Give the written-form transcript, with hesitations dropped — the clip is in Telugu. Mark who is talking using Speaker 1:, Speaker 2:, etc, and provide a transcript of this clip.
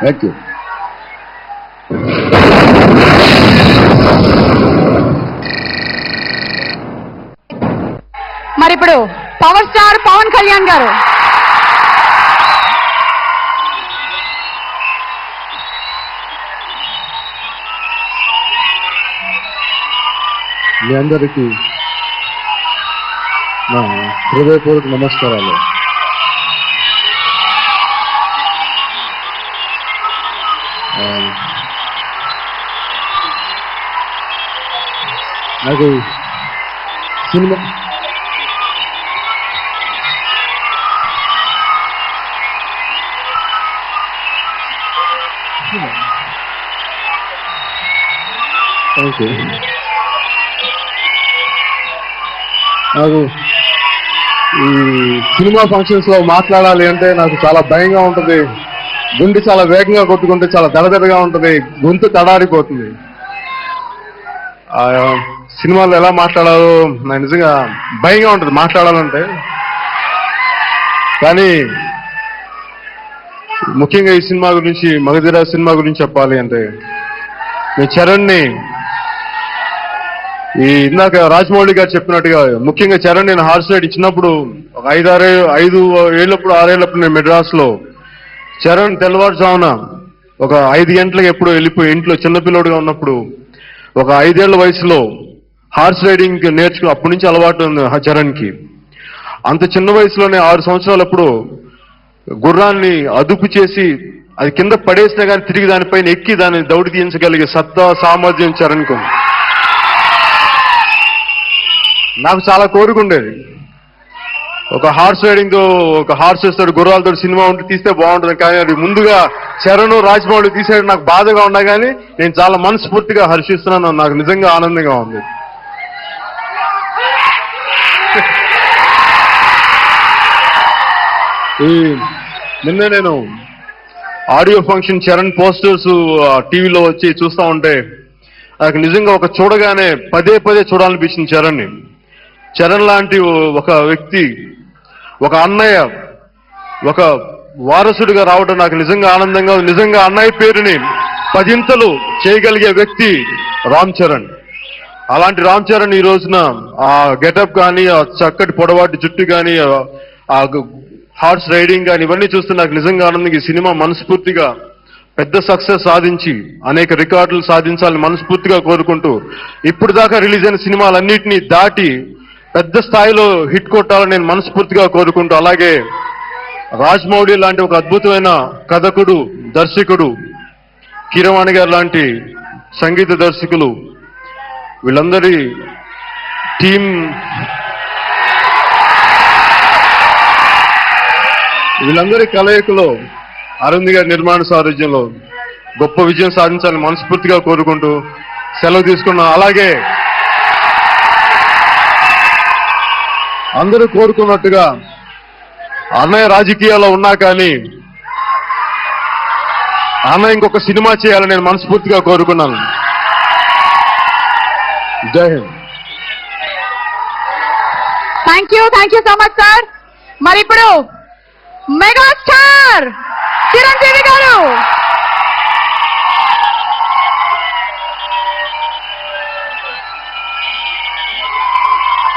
Speaker 1: Thank you.
Speaker 2: మరి ఇప్పుడు పవర్ స్టార్ పవన్ కళ్యాణ్ గారు.
Speaker 1: మీ అందరికీ నా హృదయపూర్వక నమస్కారాలు. నాకు సినిమా థ్యాంక్ యూ. నాకు ఈ సినిమా ఫంక్షన్స్ లో మాట్లాడాలి అంటే నాకు చాలా భయంగా ఉంటుంది. గుండె చాలా వేగంగా కొట్టుకుంటే చాలా దడదడగా ఉంటుంది, గొంతు తడారిపోతుంది. సినిమాలో ఎలా మాట్లాడాలో నాకు నిజంగా భయంగా ఉంటుంది మాట్లాడాలంటే. కానీ ముఖ్యంగా ఈ సినిమా గురించి, మగధీర సినిమా గురించి చెప్పాలి అంటే, నేను చరణ్ని ఇందాక రాజమౌళి గారు చెప్పినట్టుగా ముఖ్యంగా చరణ్ నేను హార్స్ రైడ్ ఇచ్చినప్పుడు ఒక 5 ఏళ్ళప్పుడు 6 ఏళ్ళప్పుడు నేను మెడ్రాస్ లో చరణ్ తెల్లవారుజామున ఒక 5 గంటలకు ఎప్పుడు వెళ్ళిపోయి ఇంట్లో చిన్నపిల్లోడుగా ఉన్నప్పుడు ఒక 5 ఏళ్ల వయసులో హార్స్ రైడింగ్ నేర్చుకుని అప్పటి నుంచి అలవాటు ఉంది చరణ్కి. అంత చిన్న వయసులోనే 6 సంవత్సరాలప్పుడు గుర్రాన్ని అదుపు చేసి అది కింద పడేసినా కానీ తిరిగి దానిపైన ఎక్కి దాన్ని దౌడి తీయించగలిగే సత్తా సామర్థ్యం చరణ్కు. నాకు చాలా కోరుకుండేది ఒక హార్స్ రైడింగ్ తో, ఒక హార్సెస్ తోటి గుర్రాలతో సినిమా ఉంటే తీస్తే బాగుంటుంది. కానీ అది ముందుగా చరణ్ రాజమౌళి తీసేది నాకు బాధగా ఉన్నా కానీ నేను చాలా మనస్ఫూర్తిగా హర్షిస్తున్నాను. నాకు నిజంగా ఆనందంగా ఉంది. నిన్న నేను ఆడియో ఫంక్షన్ చరణ్ పోస్టర్స్ టీవీలో వచ్చి చూస్తూ ఉంటే నాకు నిజంగా ఒక చూడగానే పదే పదే చూడాలనిపించింది చరణ్ని. చరణ్ లాంటి ఒక వ్యక్తి, ఒక అన్నయ్య, ఒక వారసుడిగా రావడం నాకు నిజంగా ఆనందంగా ఉంది. నిజంగా అన్నయ్య పేరుని 10 ఇంతలు చేయగలిగే వ్యక్తి రామ్ చరణ్. అలాంటి రామ్ చరణ్ ఈ రోజున ఆ గెటప్ కానీ, ఆ చక్కటి పొడవాటి జుట్టు కానీ, ఆ హార్స్ రైడింగ్ కానీ ఇవన్నీ చూస్తే నాకు నిజంగా ఆనందంగా ఈ సినిమా మనస్ఫూర్తిగా పెద్ద సక్సెస్ సాధించి అనేక రికార్డులు సాధించాలని మనస్ఫూర్తిగా కోరుకుంటూ, ఇప్పుడు దాకా రిలీజ్ అయిన సినిమాలన్నింటినీ దాటి పెద్ద స్థాయిలో హిట్ కొట్టాలని నేను మనస్ఫూర్తిగా కోరుకుంటూ, అలాగే రాజమౌళి లాంటి ఒక అద్భుతమైన కథకుడు, దర్శకుడు, కీరవాణి గారు లాంటి సంగీత దర్శకులు, వీళ్ళందరి టీం, వీళ్ళందరి కలయికలో అరుంధి గారి నిర్మాణ సారథ్యంలో గొప్ప విజయం సాధించాలని మనస్ఫూర్తిగా కోరుకుంటూ సెలవు తీసుకున్నాం. అలాగే అందరూ కోరుకున్నట్టుగా అన్నయ్య రాజకీయాల్లో ఉన్నా కానీ అన్నయ్య ఇంకొక సినిమా చేయాలని నేను మనస్ఫూర్తిగా కోరుకున్నాను. జై Hind.
Speaker 2: Thank you so much sir. మరి ఇప్పుడు మెగాస్టార్ చిరంజీవి గారు.